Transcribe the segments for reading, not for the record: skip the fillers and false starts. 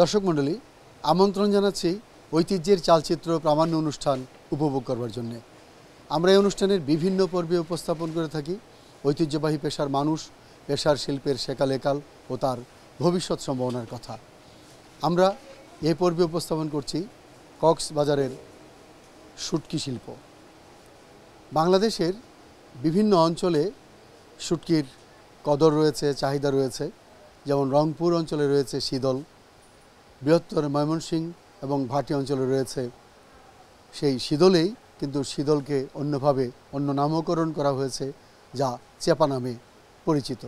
দর্শক মণ্ডলী, আমন্ত্রণ জানাচ্ছি ঐতিহ্যের চালচিত্র প্রামাণ্য অনুষ্ঠান উপভোগ করবার জন্যে। আমরা এই অনুষ্ঠানের বিভিন্ন পর্বে উপস্থাপন করে থাকি ঐতিহ্যবাহী পেশার মানুষ, পেশার শিল্পের সেকালেকাল ও তার ভবিষ্যৎ সম্ভাবনার কথা। আমরা এই পর্বে উপস্থাপন করছি কক্সবাজারের শুটকি শিল্প। বাংলাদেশের বিভিন্ন অঞ্চলে শুটকির কদর রয়েছে, চাহিদা রয়েছে। যেমন রংপুর অঞ্চলে রয়েছে শীতল, বৃহত্তর ময়মনসিংহ এবং ভাটি অঞ্চলে রয়েছে সেই শীতলেই, কিন্তু শীতলকে অন্যভাবে অন্য নামকরণ করা হয়েছে যা চেপা নামে পরিচিত।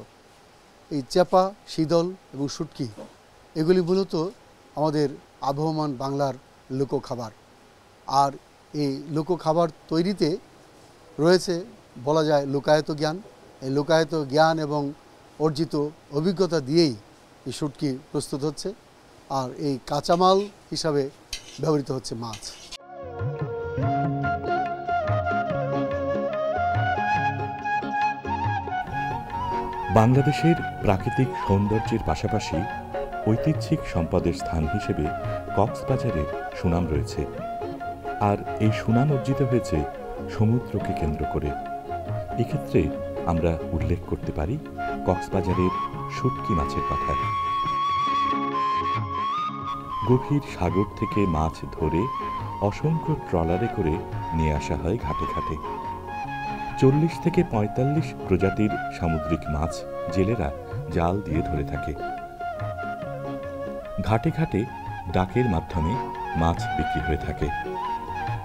এই চেপা, শীতল এবং শুটকি এগুলি মূলত আমাদের আবহমান বাংলার লোকখাবার। আর এই লোকখাবার তৈরিতে রয়েছে বলা যায় লোকায়ত জ্ঞান। এই লোকায়ত জ্ঞান এবং অর্জিত অভিজ্ঞতা দিয়েই এই শুটকি প্রস্তুত হচ্ছে। আর এই কাঁচামাল হিসাবে ব্যবহৃত হচ্ছে মাছ। বাংলাদেশের প্রাকৃতিক সৌন্দর্যের পাশাপাশি ঐতিহ্যিক সম্পদের স্থান হিসেবে কক্সবাজারের সুনাম রয়েছে। আর এই সুনাম অর্জিত হয়েছে সমুদ্রকে কেন্দ্র করে। এক্ষেত্রে আমরা উল্লেখ করতে পারি কক্সবাজারের শুটকি মাছের কথা। গভীর সাগর থেকে মাছ ধরে অসংখ্য ট্রলারে করে নিয়ে আসা হয় ঘাটে ঘাটে। 40 থেকে 45 প্রজাতির সামুদ্রিক মাছ জেলেরা জাল দিয়ে ধরে থাকে। ঘাটে ঘাটে ডাকের মাধ্যমে মাছ বিক্রি হয়ে থাকে।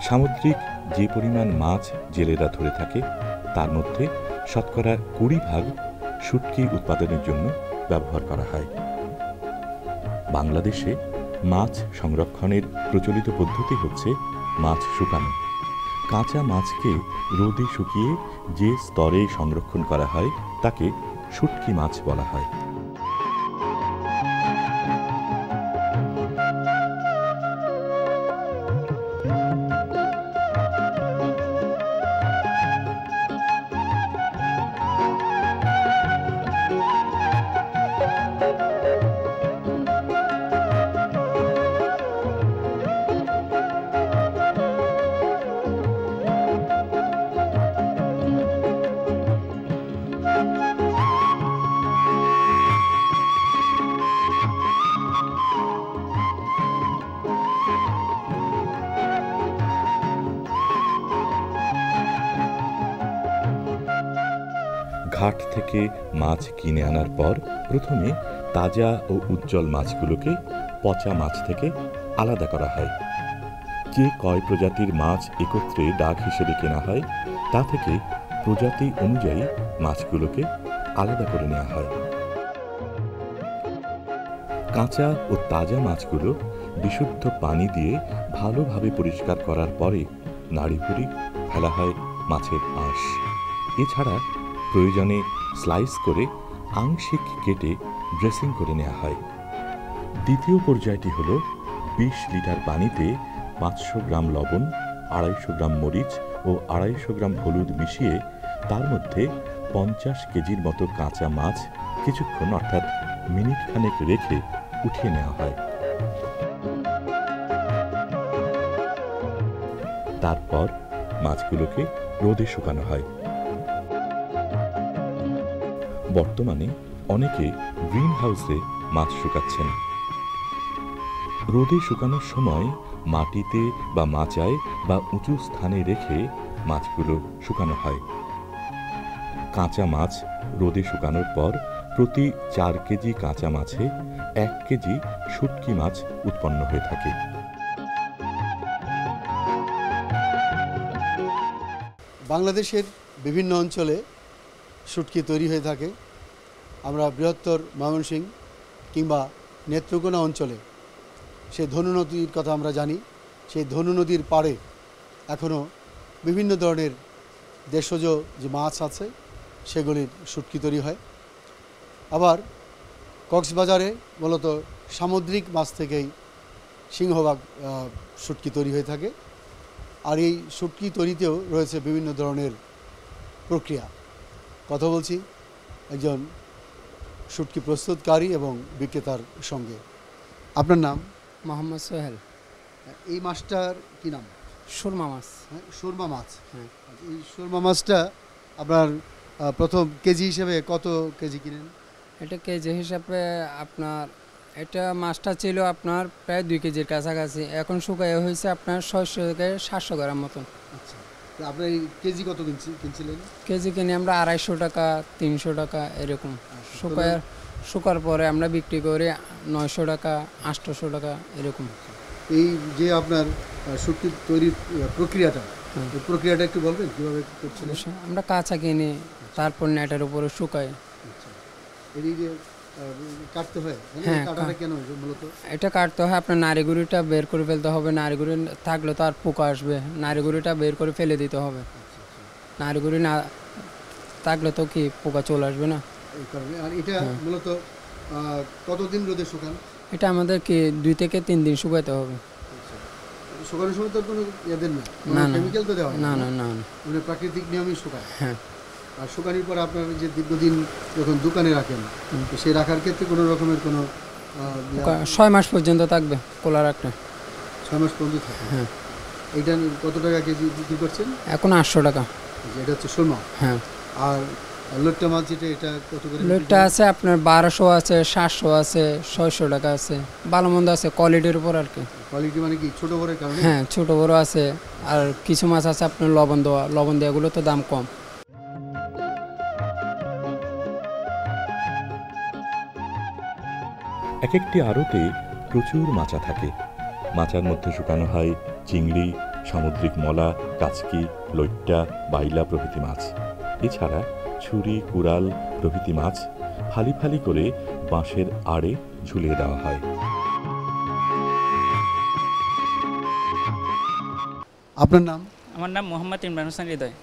সামুদ্রিক যে পরিমাণ মাছ জেলেরা ধরে থাকে তার মধ্যে শতকরা 20% শুটকি উৎপাদনের জন্য ব্যবহার করা হয়। বাংলাদেশে মাছ সংরক্ষণের প্রচলিত পদ্ধতি হচ্ছে মাছ শুকানো। কাঁচা মাছকে রোদে শুকিয়ে যে স্তরে সংরক্ষণ করা হয় তাকে শুটকি মাছ বলা হয়। ঘাট থেকে মাছ কিনে আনার পর প্রথমে তাজা ও উজ্জ্বল মাছগুলোকে পচা মাছ থেকে আলাদা করা হয়। যে কয় প্রজাতির মাছ একত্রে ডাক হিসেবে কেনা হয় তা থেকে প্রজাতি অনুযায়ী মাছগুলোকে আলাদা করে নেওয়া হয়। কাঁচা ও তাজা মাছগুলো বিশুদ্ধ পানি দিয়ে ভালোভাবে পরিষ্কার করার পরে নাড়িভুড়ি ফেলা হয় মাছের আঁশ। এছাড়া প্রয়োজনে স্লাইস করে আংশিক কেটে ড্রেসিং করে নেওয়া হয়। দ্বিতীয় পর্যায়টি হল 20 লিটার পানিতে 500 গ্রাম লবণ, 250 গ্রাম মরিচ ও 250 গ্রাম হলুদ মিশিয়ে তার মধ্যে 50 কেজির মতো কাঁচা মাছ কিছুক্ষণ অর্থাৎ মিনিট খানেক রেখে উঠিয়ে নেওয়া হয়। তারপর মাছগুলোকে রোদে শুকানো হয়। বর্তমানে অনেকে গ্রিন হাউসে মাছ শুকাচ্ছেন। রোদে শুকানোর সময় মাটিতে বা মাচায় বা উঁচু স্থানে রেখে মাছগুলো শুকানো হয়। কাঁচা মাছ রোদে শুকানোর পর প্রতি 4 কেজি কাঁচা মাছে 1 কেজি শুটকি মাছ উৎপন্ন হয়ে থাকে। বাংলাদেশের বিভিন্ন অঞ্চলে শুটকি তৈরি হয়ে থাকে। আমরা বৃহত্তর ময়মনসিংহ কিংবা নেত্রকোনা অঞ্চলে সেই ধনু নদীর কথা আমরা জানি। সেই ধনু নদীর পাড়ে এখনও বিভিন্ন ধরনের দেশজ যে মাছ আছে সেগুলির শুটকি তৈরি হয়। আবার কক্সবাজারে মূলত সামুদ্রিক মাছ থেকেই সিংহভাগ শুটকি তৈরি হয়ে থাকে। আর এই শুটকি তৈরিতেও রয়েছে বিভিন্ন ধরনের প্রক্রিয়া। কথা বলছি একজন শুটকি প্রস্তুতকারী এবং বিক্রেতার সঙ্গে। আপনার নাম? মোহাম্মদ সোহেল। এই মাছটার কি নাম? সুরমা মাছ। হ্যাঁ, সুরমা মাছ। হ্যাঁ। এই সুরমা মাছটা আপনার প্রথম কেজি হিসেবে কত কেজি কিনেন? এটা কেজি হিসাবে আপনার এটা মাছটা ছিল আপনার প্রায় 2 কেজির কাছাকাছি, এখন শুকায় হয়েছে আপনার 600 থেকে 700 গ্রাম মতন। আচ্ছা, তো আপনার এই কেজি কত কিনছিলেন? কেজি কিনে আমরা 250 টাকা 300 টাকা এরকম। শুকার পরে আমরা বিক্রি করি 900 টাকা 800 টাকা এরকম। এই যে আপনার শুটকি তৈরির প্রক্রিয়াটা, এই প্রক্রিয়াটা একটু বলবেন কীভাবে করছিলেন? আমরা কাঁচা কিনে তারপর নেটের উপরে শুকাই। আচ্ছা, এই যে কাটতে হয়, হ্যাঁ, কাটাটা কেন মূলত? এটা কাটতে হয় আপনার নাড়িগুড়িটা বের করে ফেলতে হবে, নাড়িগুড়ি থাকলে তো আর পোকা আসবে, নাড়িগুড়িটা বের করে ফেলে দিতে হবে। নাড়িগুড়ি না থাকলে তো কি পোকা চলে আসবে না, এই কারণে। আর এটা মূলত কতদিন রোদে শুকান? এটা আমাদের কি 2 থেকে 3 দিন শুকাইতে হবে। শুকানোর সময় তো কোনো দেন না, না, কেমিক্যাল তো দেওয়া হয় না না না না, মানে প্রাকৃতিক নিয়মেই শুকায়। হ্যাঁ। আর শুকানোর পর আপনার যে দীর্ঘদিন যখন দোকানে রাখেন, তো সেই রাখার ক্ষেত্রে কোনো রকমের কোনো 6 মাস পর্যন্ত থাকবে কোলা রাখলে। 6 মাস পর্যন্ত থাকে। হ্যাঁ। এইটা কত টাকা কেজি বিক্রি করছেন? এখন 800 টাকা। এটা হচ্ছে সুরমা। হ্যাঁ। আর লোট্টা মাছ যেটা, এটা কত করে? লোটটা আছে আপনার 1200 আছে, 700 আছে, 600 টাকা আছে, ভালো মন্দ আছে, কোয়ালিটির উপর আর কি। কোয়ালিটি মানে কি ছোট বড়ের কারণে? হ্যাঁ, ছোট বড় আছে। আর কিছু মাছ আছে আপনার লবণ দেওয়াগুলো তো দাম কম। এক একটি আড়তে প্রচুর মাচা থাকে। মাচার মধ্যে শুকানো হয় চিংড়ি, সামুদ্রিক মলা, কাচকি, লইট্টা, বাইলা প্রভৃতি মাছ। এছাড়া ছুরি, কুড়াল প্রভৃতি মাছ ফালি ফালি করে বাঁশের আড়ে ঝুলিয়ে দেওয়া হয়। আপনার নাম? আমার নাম মোহাম্মদ ইমরান হোসেন হৃদয়।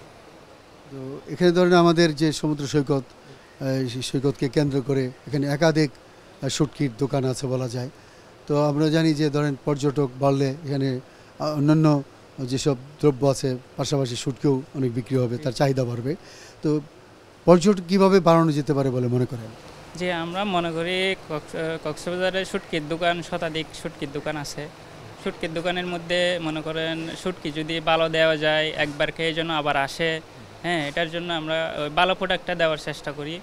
তো এখানে ধরেন আমাদের যে সমুদ্র সৈকত, সেই সৈকতকে কেন্দ্র করে এখানে একাধিক শুটকির দোকান আছে বলা যায়। তো আমরা জানি যে ধরেন পর্যটক বাড়লে এখানে অন্যান্য যেসব দ্রব্য আছে পাশাপাশি শুটকিও অনেক বিক্রি হবে, তার চাহিদা বাড়বে। তো পর্যটক কীভাবে বাড়ানো যেতে পারে বলে মনে করেন? যে আমরা মনে করি কক্সবাজারে শুটকির দোকান, শতাধিক শুটকির দোকান আছে। শুটকির দোকানের মধ্যে মনে করেন শুটকি যদি ভালো দেওয়া যায়, একবার খেয়ে যেন আবার আসে, হ্যাঁ, এটার জন্য আমরা ভালো প্রোডাক্টটা দেওয়ার চেষ্টা করি।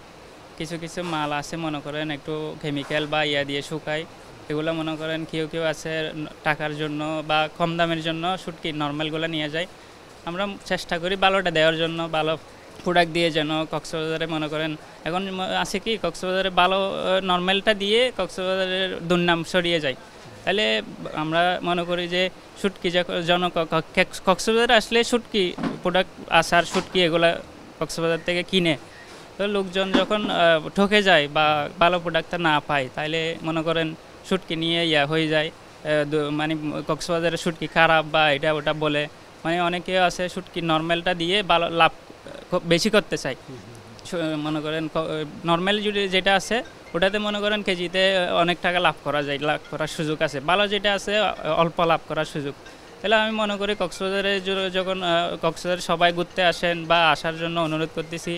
কিছু কিছু মাল আছে মনে করেন একটু কেমিক্যাল বা ইয়া দিয়ে শুকাই, এগুলো মনে করেন কেউ আছে টাকার জন্য বা কম দামের জন্য শুটকি নর্মালগুলো নিয়ে যায়। আমরা চেষ্টা করি ভালোটা দেওয়ার জন্য, ভালো প্রোডাক্ট দিয়ে যেন কক্সবাজারে মনে করেন এখন আছে কি কক্সবাজারে ভালো নর্মালটা দিয়ে কক্সবাজারের দুর্নাম সরিয়ে যায়। তাহলে আমরা মনে করি যে শুটকি যেন কক্সবাজারে আসলে শুটকি প্রোডাক্ট আসার শুটকি এগুলা কক্সবাজার থেকে কিনে, তো লোকজন যখন ঠকে যায় বা ভালো প্রোডাক্টটা না পায়, তাহলে মনে করেন শুটকি নিয়ে হয়ে যায়, মানে কক্সবাজারের শুটকি খারাপ বা এটা ওটা বলে, মানে অনেকে আছে শুটকি নর্মালটা দিয়ে ভালো লাভ বেশি করতে চাই। মনে করেন নর্মাল যদি যেটা আছে ওটাতে মনে করেন কেজিতে অনেক টাকা লাভ করা যায়, লাভ করার সুযোগ আছে। ভালো যেটা আছে অল্প লাভ করার সুযোগ। তাহলে আমি মনে করি কক্সবাজারে যখন কক্সবাজারে সবাই ঘুরতে আসেন বা আসার জন্য অনুরোধ করতেছি,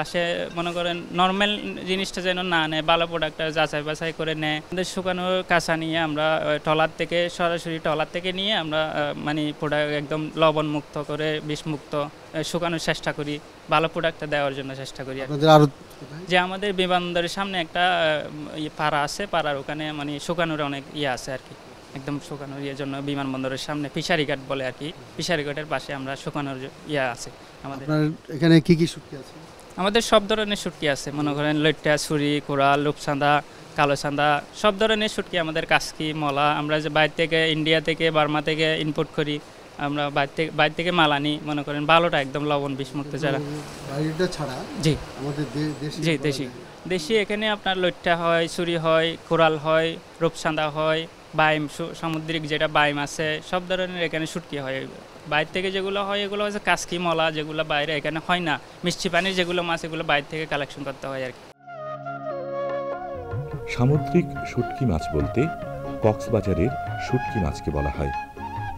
আসে মনে করেন নর্মাল জিনিসটা যেন না নেয়, ভালো প্রোডাক্টটা যাচাই বাছাই করে নেয়। আমাদের শুকানোর কাঁচা নিয়ে আমরা ট্রলার থেকে সরাসরি ট্রলার থেকে নিয়ে আমরা মানে প্রোডাক্ট একদম লবণ মুক্ত করে বিষমুক্ত শুকানোর চেষ্টা করি, ভালো প্রোডাক্টটা দেওয়ার জন্য চেষ্টা করি। যে আমাদের বিমানবন্দরের সামনে একটা পাড়া আছে, পাড়ার ওখানে মানে শুকানোর অনেক আছে আর কি, একদম শুকানোর জন্য বিমানবন্দরের সামনে ফিশারি ঘাট বলে আর কি, ফিশারি ঘাটের পাশে আমরা শুকানোর আছে। আমাদের এখানে কি কি শুটকি আছে? আমাদের সব ধরনের শুটকি আছে, মনে করেন লইট্টা, ছুরি, কোরাল, রূপচাঁদা, কালো চাঁদা, সব ধরনের শুটকি আমাদের, কাচকি, মলা। আমরা যে বাইরে থেকে ইন্ডিয়া থেকে বার্মা থেকে ইম্পোর্ট করি, আমরা বাইরে থেকে মাল আনি, মনে করেন ভালোটা একদম লবণ বিষমুক্ত যারা। ছাড়া জি আমাদের জি দেশি এখানে আপনার লইট্টা হয়, ছুরি হয়, কোরাল হয়, রূপচাঁদা হয়, বাইম সামুদ্রিক যেটা বাইম আছে, সব ধরনের এখানে শুটকি হয়। বাইরে থেকে যেগুলো হয় এগুলো হচ্ছে কাচকি, মলা, যেগুলো বাইরে এখানে হয় না। মিষ্টি পানির যেগুলো মাছ এগুলো বাইরে থেকে কালেকশন করতে হয় আর কি। সামুদ্রিক শুটকি মাছ বলতে কক্সবাজারের শুটকি মাছকে বলা হয়,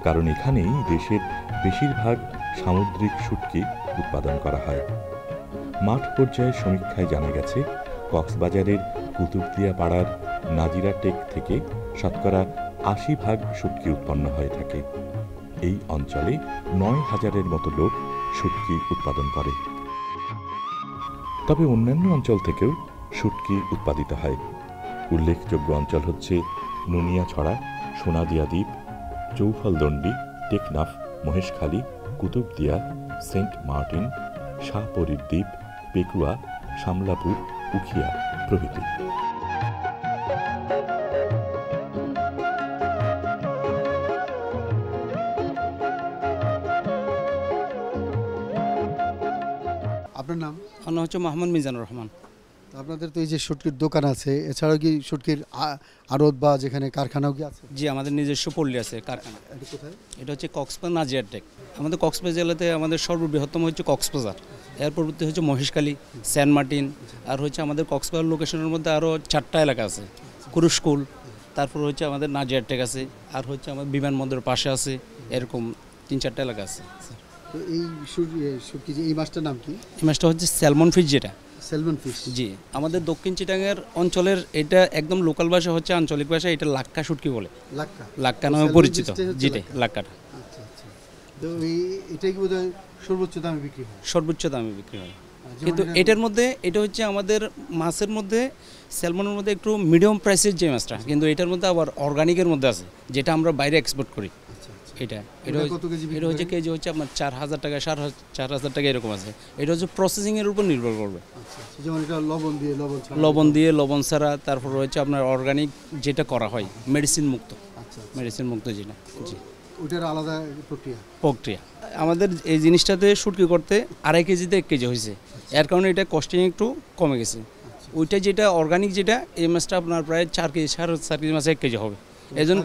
কারণ এখানেই দেশের বেশিরভাগ সামুদ্রিক শুটকি উৎপাদন করা হয়। মাঠ পর্যায়ে সমীক্ষায় জানা গেছে কক্সবাজারের কুতুবদিয়া পাড়ার নাজিরা টেক থেকে শতকরা ৮০% শুটকি উৎপন্ন হয়ে থাকে। এই অঞ্চলে ৯,০০০-এর মতো লোক শুটকি উৎপাদন করে। তবে অন্যান্য অঞ্চল থেকেও শুটকি উৎপাদিত হয়। উল্লেখযোগ্য অঞ্চল হচ্ছে নুনিয়াছড়া, সোনাদিয়া দ্বীপ, চৌফলদণ্ডী, টেকনাফ, মহেশখালী, কুতুবদিয়া, সেন্ট মার্টিন, শাহপরীর দ্বীপ, পেকুয়া, শামলাপুর, উখিয়া প্রভৃতি। আপনার নাম? আমার নাম হচ্ছে মোহাম্মদ মিজানুর রহমান। আপনাদের তো এই যে শুটকির দোকান আছে, এছাড়াও কি শুটকির আড়ত বা যেখানে কারখানাও কি আছে? জি, আমাদের নিজস্ব পল্লী আছে, কারখানা। এটা কোথায়? এটা হচ্ছে কক্সবাজার নাজিয়ার টেক। আমাদের কক্সবাজার জেলাতে আমাদের সর্ববৃহত্তম হচ্ছে কক্সবাজার, এর পরবর্তী হচ্ছে মহেশখালী, সেন্ট মার্টিন, আর হচ্ছে আমাদের কক্সবাজার লোকেশনের মধ্যে আরও 4টা এলাকা আছে। কুরুশকুল, তারপর হচ্ছে আমাদের নাজিয়ার টেক আছে, আর হচ্ছে আমাদের বিমানবন্দরের পাশে আছে, এরকম 3-4টা এলাকা আছে। তো এই শুটকি যে এই মাছটার নাম কি? এই মাছটা হচ্ছে স্যালমন ফিশ, যেটা স্যালমন ফিশ। জি, আমাদের দক্ষিণ চিটাগাংয়ের অঞ্চলের এটা একদম লোকাল ভাষা হচ্ছে, আঞ্চলিক ভাষা এটা লাক্কা শুটকি বলে। লাক্কা? লাক্কা নামে পরিচিত, যেটা লাক্কাটা। আচ্ছা আচ্ছা। তো এটাই কি বোধহয় সর্বোচ্চ দামে বিক্রি হয়? সর্বোচ্চ দামে বিক্রি হয়। কিন্তু এটার মধ্যে এটা হচ্ছে আমাদের মাছের মধ্যে, স্যালমনের মধ্যে একটু মিডিয়াম প্রাইসের যে মাছটা, কিন্তু এটার মধ্যে আবার অর্গানিকের মধ্যে আছে, যেটা আমরা বাইরে এক্সপোর্ট করি। এটা হচ্ছে কেজি হচ্ছে আপনার 4,000 টাকা, 4,500 টাকা এরকম আছে। এটা হচ্ছে প্রসেসিংয়ের উপর নির্ভর করবে। যেমন এটা লবণ দিয়ে, লবণ ছাড়া, তারপর হচ্ছে আপনার অর্গানিক যেটা করা হয়, মেডিসিন মুক্ত, মেডিসিন মুক্ত যেটা। জি, ওটার আলাদা প্রক্রিয়া। আমাদের এই জিনিসটাতে শুটকি করতে 2.5 কেজিতে 1 কেজি হয়েছে, এর কারণে এটা কস্টিং একটু কমে গেছে। ওইটা যেটা অর্গানিক, যেটা এই মাছটা আপনার প্রায় 4 কেজি, 4.5 কেজি মাছে 1 কেজি হবে। এই জন্য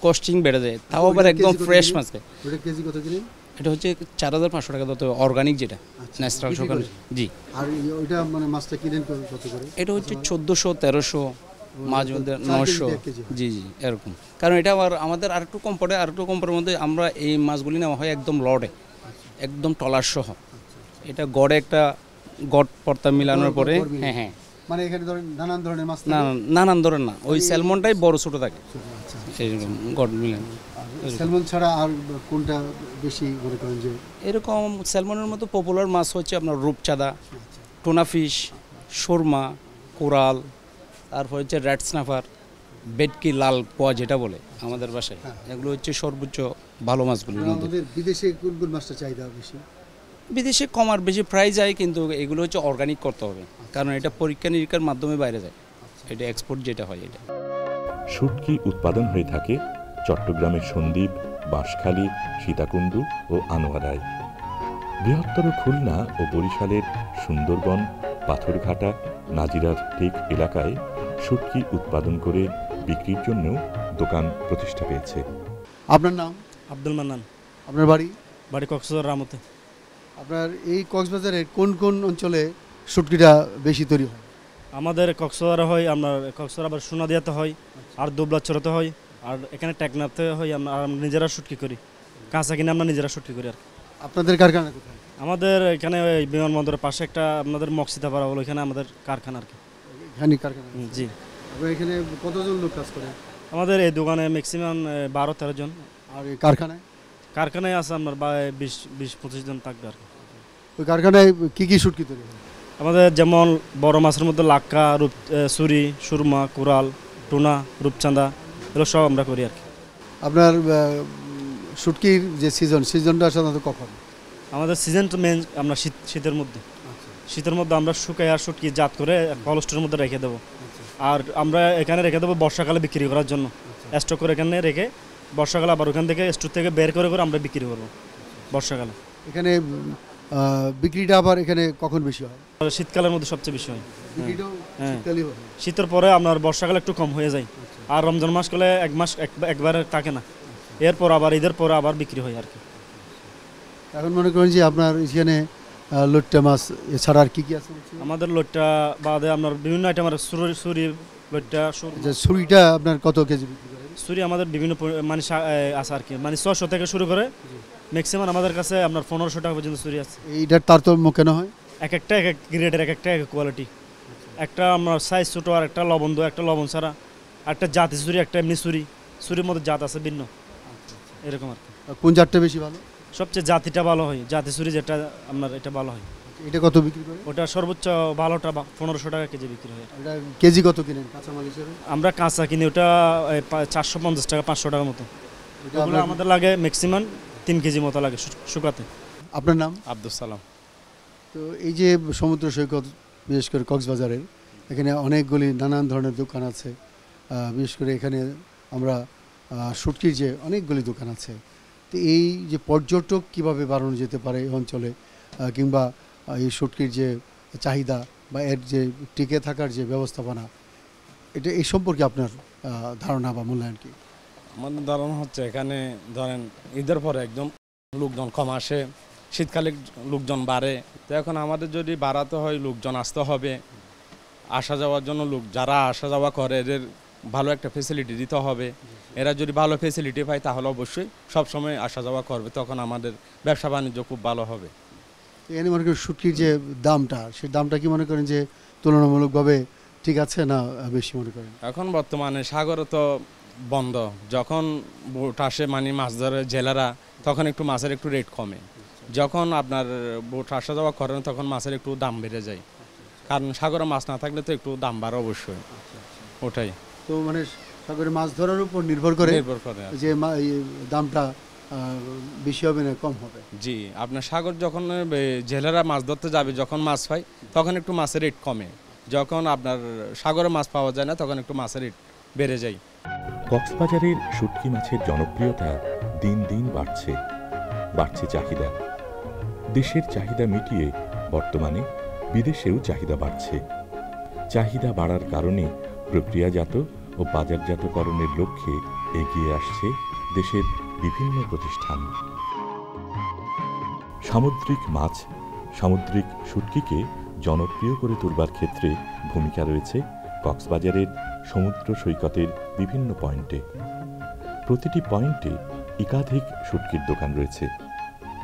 কস্টিং বেড়ে যায়, তাও আবার একদম ফ্রেশ মাছকে। কেজি কত কিনে? এটা হচ্ছে 4,500 টাকা দত অর্গানিক, যেটা ন্যাচারাল সকাল। জি, আর ওইটা মানে মাছটা কিনেন কত করে? এটা হচ্ছে 1,400-1,300, মাঝে মধ্যে 900। জি জি, এরকম। কারণ এটা আবার আমাদের আরেকটু কম পড়ে, আরেকটু কম পড়ের মধ্যে আমরা এই মাছগুলি নেওয়া হয় একদম লড়ে, একদম টলার সহ। এটা গড়ে একটা গড় পর্তা মিলানোর পরে, হ্যাঁ হ্যাঁ, মানে এখানে ধরেন নানান ধরনের মাছ? না, নানান ধরনের না, ওই স্যালমনটাই বড় ছোট থাকে, এইরকম গড় মিলানো। স্যালমন ছাড়া আর কোনটা বেশি মনে করেন যে? এরকম স্যালমনের মতো পপুলার মাছ হচ্ছে আপনার রূপচাঁদা, টুনা ফিশ, সুরমা, কোরাল, তারপর হচ্ছে রেড স্নাফার, বেটকি, লাল পোয়া যেটা বলে আমাদের বাসায়। এগুলো হচ্ছে সর্বোচ্চ ভালো মাছগুলো। আমাদের বিদেশে কোন কোন মাছটা চাহিদা বেশি? বিদেশে কম আর বেশি প্রায় যায়, কিন্তু এগুলো হচ্ছে অর্গানিক করতে হবে, কারণ এটা পরীক্ষা নিরীক্ষার মাধ্যমে বাইরে যায়, এটা এক্সপোর্ট যেটা হয়। এটা শুটকি উৎপাদন হয়ে থাকে চট্টগ্রামের সন্দ্বীপ, বাঁশখালী, সীতাকুণ্ডু ও আনোয়ারায়। বৃহত্তর খুলনা ও বরিশালের সুন্দরবন, পাথরঘাটা, নাজিরার টেক এলাকায় শুটকি উৎপাদন করে বিক্রির জন্যও দোকান প্রতিষ্ঠা পেয়েছে। আপনার নাম? আব্দুল মান্নান। আপনার বাড়ি? বাড়ি কক্সবাজার রামতে। আপনার এই কক্সবাজারের কোন কোন অঞ্চলে শুটকিটা বেশি তৈরি হয়? আমাদের কক্সবাজারে হয়, আপনার কক্সবাজার আবার সোনাদিয়াতে হয়, আর দুবলাচরতে হয়, আর এখানে টেকনাফতে হয়। আমরা নিজেরা শুটকি করি, কাঁচা কিনে আমরা নিজেরা শুটকি করি। আর আপনাদের কারখানা কোথায়? আমাদের এখানে ওই বিমানবন্দরের পাশে একটা আপনাদের মক্সিতাপাড়া বলে, এখানে আমাদের কারখানা আর কি। এখানে কারখানা? জি। আপনার এখানে কতজন লোক কাজ করে? আমাদের এই দোকানে ম্যাক্সিমাম 12-13 জন। আর এই কারখানায় আছে আপনার 20-25 জন থাকবে আর কি। ওই কারখানায় কী কী শুটকি তৈরি হয়? আমাদের যেমন বড় মাছের মধ্যে লাক্কা, সুরি, সুরমা, কোরাল, টুনা, রূপচাঁদা, এগুলো সব আমরা করি আর কি। আপনার শুটকির যে সিজনটা সাধারণত কখন? আমাদের সিজন তো মেন আমরা শীতের মধ্যে। শীতের মধ্যে আমরা শুকাই আর শুটকি জাত করে কোল্ড স্টোরের মধ্যে রেখে দেবো। আর আমরা এখানে রেখে দেবো বর্ষাকালে বিক্রি করার জন্য, স্টক করে এখানে রেখে বর্ষাকালে আবার ওখান থেকে স্টোর থেকে বের করে আমরা বিক্রি করবো বর্ষাকালে। এখানে বিক্রিটা আবার এখানে কখন বেশি হয়? শীতকালের মধ্যে সবচেয়ে বেশি হয়। হ্যাঁ, শীতের পরে আপনার বর্ষাকালে একটু কম হয়ে যায়, আর রমজান মাস করলে একবার থাকে না, এরপর আবার ঈদের পরে আবার বিক্রি হয় আর কি। এখন মনে করেন যে আপনার এখানে লইট্টা মাছ এছাড়া আর কি কি আছে? আমাদের লইট্টা বাদে আপনার বিভিন্ন আইটেম আছে, সুরি, লইট্টা। ছুরিটা আপনার কত কেজি বিক্রি করেন? ছুরি আমাদের বিভিন্ন মানে আছে আর কি, মানে 600 থেকে শুরু করে ম্যাক্সিমাম আমাদের কাছে আপনার 1500 টাকা পর্যন্ত ছুরি আছে। এইটার তারতম্য কেন হয়? এক একটা এক গ্রেডের, এক একটা এক কোয়ালিটি। একটা আমরা সাইজ ছোটো, আর একটা লবণ ছাড়া, একটা জাতি চুরি, একটা এমনি চুরি, চুরির মধ্যে জাত আছে ভিন্ন, এরকম আর কি। কোন জাতটা বেশি ভালো? সবচেয়ে জাতিটা ভালো হয়, জাতি চুরি যেটা আপনার এটা ভালো হয়। এটা কত বিক্রি করে? ওটা সর্বোচ্চ ভালোটা 1500 টাকা কেজি বিক্রি হয়। এটা কেজি কত কিনেন কাঁচামাল হিসেবে? আমরা কাঁচা কিনি ওটা 450 টাকা 500 টাকার মতো। এটা ওগুলো আমাদের লাগে ম্যাক্সিমাম 3 কেজি মতো লাগে শুকাতে। আপনার নাম? আব্দুল সালাম। তো এই যে সমুদ্র সৈকত, বিশেষ করে কক্সবাজারের, এখানে অনেকগুলি নানান ধরনের দোকান আছে। বিশেষ করে এখানে আমরা শুটকির যে অনেকগুলি দোকান আছে, তো এই যে পর্যটক কিভাবে বাড়ানো যেতে পারে এই অঞ্চলে, কিংবা এই শুটকির যে চাহিদা বা এর যে টিকে থাকার যে ব্যবস্থাপনা, এটা এই সম্পর্কে আপনার ধারণা বা মূল্যায়ন কি? আমাদের ধারণা হচ্ছে এখানে ধরেন ঈদের পরে একদম লোকজন কম আসে, শীতকালে লোকজন বাড়ে। তো এখন আমাদের যদি বাড়াতে হয় লোকজন আসতে হবে, আসা যাওয়ার জন্য লোক যারা আসা যাওয়া করে এদের ভালো একটা ফেসিলিটি দিতে হবে। এরা যদি ভালো ফেসিলিটি পায় তাহলে অবশ্যই সবসময় আসা যাওয়া করবে, তখন আমাদের ব্যবসা বাণিজ্য খুব ভালো হবে। এখানে মনে করেন শুটকির যে দামটা, সেই দামটা কি মনে করেন যে তুলনামূলকভাবে ঠিক আছে না বেশি মনে করেন? এখন বর্তমানে সাগরে তো বন্ধ, যখন বোট আসে মানে মাছ ধরে জেলেরা, তখন একটু মাছের একটু রেট কমে। যখন আপনার বোট আসা যাওয়া করেন তখন মাছের একটু দাম বেড়ে যায়, কারণ সাগরে মাছ না থাকলে তো একটু দাম বাড়ে অবশ্যই। ওটাই তো মানে সাগরে মাছ ধরার উপর নির্ভর করে যে এই দামটা বেশি হবে না কম হবে? জি, আপনার সাগর যখন জেলেরা মাছ ধরতে যাবে, যখন মাছ পায় তখন একটু মাছের রেট কমে, যখন আপনার সাগরে মাছ পাওয়া যায় না তখন একটু মাছের রেট বেড়ে যায়। কক্সবাজারের শুটকি মাছের জনপ্রিয়তা দিন দিন বাড়ছে চাহিদা। দেশের চাহিদা মিটিয়ে বর্তমানে বিদেশেও চাহিদা বাড়ছে। চাহিদা বাড়ার কারণে প্রক্রিয়াজাত ও বাজারজাতকরণের লক্ষ্যে এগিয়ে আসছে দেশের বিভিন্ন প্রতিষ্ঠান। সামুদ্রিক মাছ, সামুদ্রিক শুটকিকে জনপ্রিয় করে তুলবার ক্ষেত্রে ভূমিকা রয়েছে কক্সবাজারের সমুদ্র সৈকতের বিভিন্ন পয়েন্টে। প্রতিটি পয়েন্টে একাধিক শুটকির দোকান রয়েছে।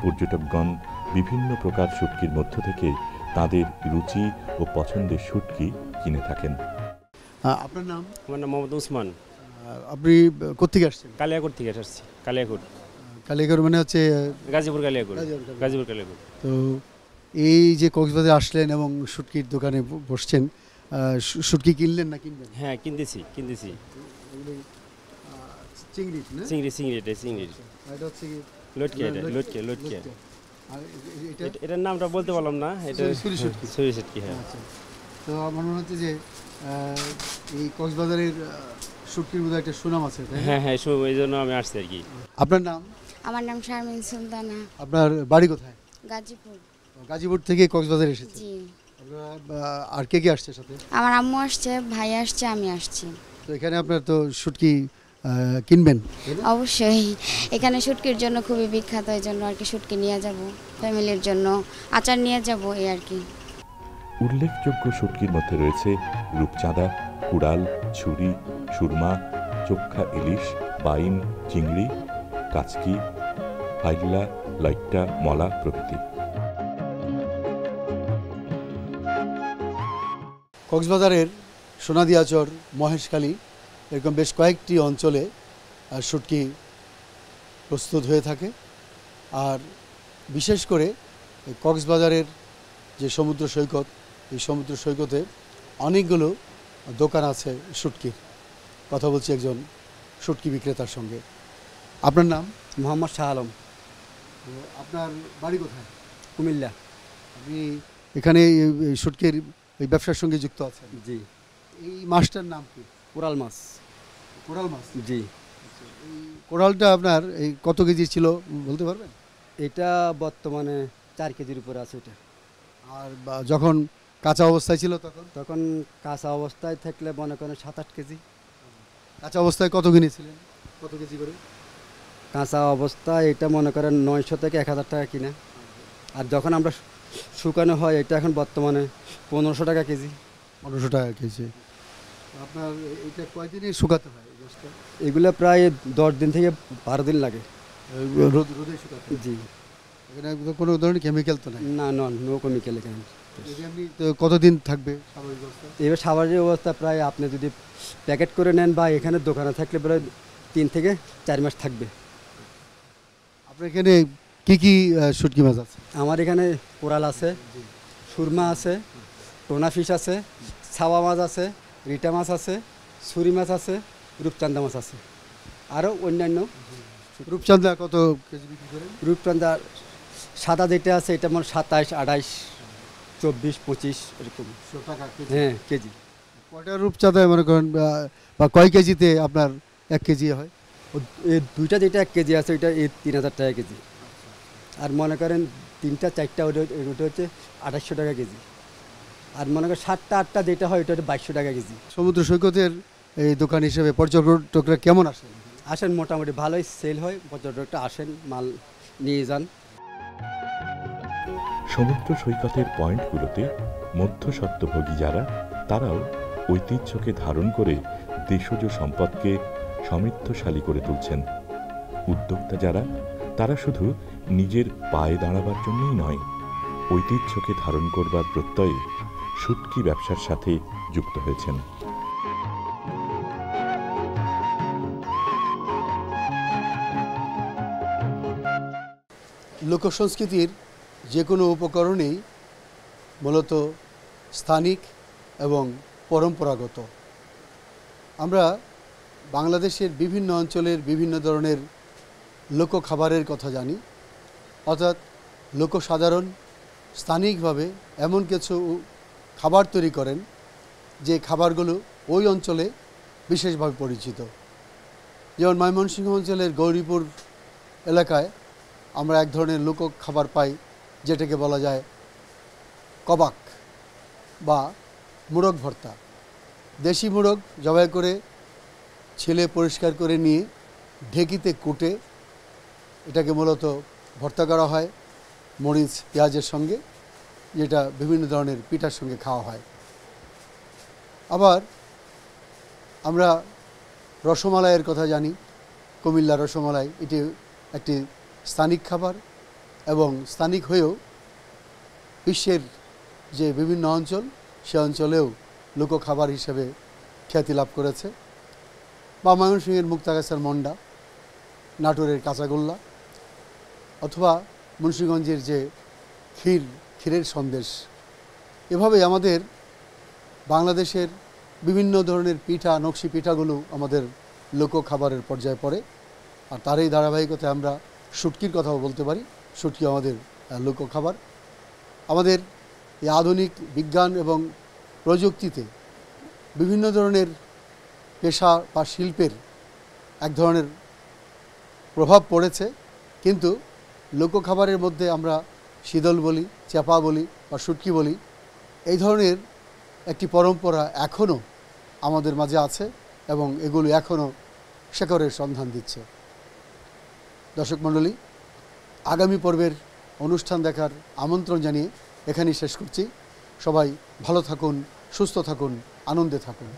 পর্যটকগণ বিভিন্ন প্রকার শুটকির মধ্য থেকে তাদের রুচি ও পছন্দের শুটকি কিনে থাকেন। আপনার নাম? আমার নাম মোহাম্মদ উসমান। আপনি কোথেকে আসছেন? কালিয়াকোট থেকে আসছি। কালিয়াকোট মানে হচ্ছে গাজীপুর কালিয়াকোট। তো এই যে কক্সবাজারে আসলেন এবং শুটকির দোকানে বসছেন, শুটকি কিনলেন না কিনবেন? হ্যাঁ, কিনতেছি। চিংড়ি না? চিংড়ি। এটা হচ্ছে কি লটকে। আর এটার নামটা বলতে পারলাম না। এটা ছুরি শুটকি। হ্যাঁ। তো আমার মনে হচ্ছে যে এই কক্সবাজারের শুটকির মধ্যে একটা সুনাম আছে। হ্যাঁ, এই জন্য আমি আসছি আর কি। আপনার নাম? আমার নাম শারমিন সুলতানা। আপনার বাড়ি কোথায়? গাজীপুর। গাজীপুর থেকে কক্সবাজার এসেছে? জি। আর কে আসছে সাথে? আমার আম্মু আসছে, ভাই আসছে, আমি আসছি। তো এখানে আপনার তো শুটকি কিনবেন? অবশ্যই, এখানে শুটকির জন্য খুবই বিখ্যাত, এই জন্য আর কি শুটকি নিয়ে যাব, ফ্যামিলির জন্য আচার নিয়ে যাব এই আর কি। উল্লেখযোগ্য শুটকির মধ্যে রয়েছে রূপচাঁদা, কুড়াল, ছুরি, সুরমা, চোখ্খা ইলিশ, বাইন, চিংড়ি, কাচকি, ফাইল্লা, লাইট্টা, মলা প্রভৃতি। কক্সবাজারের সোনাদিয়াচর, মহেশখালী এরকম বেশ কয়েকটি অঞ্চলে শুটকি প্রস্তুত হয়ে থাকে। আর বিশেষ করে কক্সবাজারের যে সমুদ্র সৈকত, এই সমুদ্র সৈকতে অনেকগুলো দোকান আছে শুটকির। কথা বলছি একজন শুটকি বিক্রেতার সঙ্গে। আপনার নাম? মোহাম্মদ শাহ আলম। আপনার বাড়ি কোথায়? কুমিল্লা। আপনি এখানে এই শুটকির এই ব্যবসার সঙ্গে যুক্ত আছেন? জি। এই মাছটার নাম কি? কোরাল মাছ। কোরাল মাছ? জি। এই কোরালটা আপনার এই কত কেজি ছিল বলতে পারবেন? এটা বর্তমানে 4 কেজির উপরে আছে এটা। আর যখন কাঁচা অবস্থায় ছিল তখন কাঁচা অবস্থায় থাকলে মনে করেন 7-8 কেজি। কাঁচা অবস্থায় কত কিনেছিলেন? কত কেজি করে? কাঁচা অবস্থায় এটা মনে করেন 900 থেকে 1000 টাকা কিনা। আর যখন আমরা শুকানো হয় এটা এখন বর্তমানে 1500 টাকা কেজি। 1500 টাকা কেজি। আপনার এটা কয়দিনে শুকাতে হয়? এগুলো প্রায় 10 দিন থেকে 12 দিন লাগে রোদে শুকাতে? জি। এখানে কোনো ধরনের কেমিক্যাল তো নাই? না, নো কেমিক্যাল এখানে। তো কতদিন থাকবে স্বাভাবিক অবস্থা? এবার স্বাভাবিক অবস্থা প্রায় আপনি যদি প্যাকেট করে নেন বা এখানে দোকানে থাকলে প্রায় 3 থেকে 4 মাস থাকবে। আপনার এখানে কি কি শুটকি মাছ আছে? আমার এখানে কোরাল আছে, সুরমা আছে, টোনা ফিশ আছে, ছাওয়া মাছ আছে, রিটা মাছ আছে, ছুরি মাছ আছে, রূপচান্দা মাছ আছে, আরও অন্যান্য। রূপচাঁদা কত কেজি বিক্রি করেন? রূপচান্দা সাদা যেটা আছে এটা মানে 27, 28, 24, 25 এরকম। হ্যাঁ, কেজি। কয়টা রূপচাঁদায় মনে করেন বা কয় কেজিতে আপনার 1 কেজি হয়? এই দুইটা যেটা 1 কেজি আছে ওইটা 3000 টাকা কেজি। আর মনে করেন 3টা 4টা ওটা হচ্ছে 2800 টাকা কেজি। আর মনে করেন 7টা 8টা যেটা হয় ওটা হচ্ছে 2200 টাকা কেজি। সমুদ্র সৈকতের এই দোকান হিসেবে পর্যটকরা কেমন আসে? আসেন, মোটামুটি ভালোই সেল হয়, পর্যটকরা আসেন, মাল নিয়ে যান। সমুদ্র সৈকতের পয়েন্টগুলোতে মধ্যস্বত্বভোগী যারা, তারাও ঐতিহ্যকে ধারণ করে দেশজ সম্পদকে সমৃদ্ধশালী করে তুলছেন। উদ্যোক্তা যারা, তারা শুধু নিজের পায়ে দাঁড়াবার জন্যই নয়, ঐতিহ্যকে ধারণ করবার প্রত্যয়ে শুটকি ব্যবসার সাথে যুক্ত হয়েছেন। লোকসংস্কৃতির যে কোনো উপকরণেই মূলত স্থানিক এবং পরম্পরাগত। আমরা বাংলাদেশের বিভিন্ন অঞ্চলের বিভিন্ন ধরনের লোক খাবারের কথা জানি, অর্থাৎ লোকসাধারণ স্থানিকভাবে এমন কিছু খাবার তৈরি করেন যে খাবারগুলো ওই অঞ্চলে বিশেষভাবে পরিচিত। যেমন ময়মনসিংহ অঞ্চলের গৌরীপুর এলাকায় আমরা এক ধরনের লোক খাবার পাই যেটাকে বলা যায় কবাক বা মুরগ ভর্তা। দেশি মুরগ জবাই করে ছেলে পরিষ্কার করে নিয়ে ঢেকিতে কুটে এটাকে মূলত ভর্তা করা হয় মরিচ পেঁয়াজের সঙ্গে, যেটা বিভিন্ন ধরনের পিঠার সঙ্গে খাওয়া হয়। আবার আমরা রসমালাইয়ের কথা জানি, কুমিল্লা রসমালাই, এটি একটি স্থানিক খাবার এবং স্থানিক হয়েও বিশ্বের যে বিভিন্ন অঞ্চল সে অঞ্চলেও লোক খাবার হিসেবে খ্যাতি লাভ করেছে। বা ময়মনসিংহের মুক্তাগাছার মন্ডা, নাটোরের কাঁচাগোল্লা, অথবা মুন্সিগঞ্জের যে ক্ষীরের সন্দেশ। এভাবে আমাদের বাংলাদেশের বিভিন্ন ধরনের পিঠা, নকশি পিঠাগুলো আমাদের লোক খাবারের পর্যায়ে পড়ে। আর তারই ধারাবাহিকতায় আমরা শুটকির কথাও বলতে পারি। শুটকি আমাদের লোক খাবার। আমাদের এই আধুনিক বিজ্ঞান এবং প্রযুক্তিতে বিভিন্ন ধরনের পেশা বা শিল্পের এক ধরনের প্রভাব পড়েছে, কিন্তু লোক খাবারের মধ্যে আমরা শীতল বলি, চাপা বলি বা শুটকি বলি, এই ধরনের একটি পরম্পরা এখনও আমাদের মাঝে আছে এবং এগুলো এখনও শেকড়ের সন্ধান দিচ্ছে। দর্শক মণ্ডলী, আগামী পর্বের অনুষ্ঠান দেখার আমন্ত্রণ জানিয়ে এখানেই শেষ করছি। সবাই ভালো থাকুন, সুস্থ থাকুন, আনন্দে থাকুন।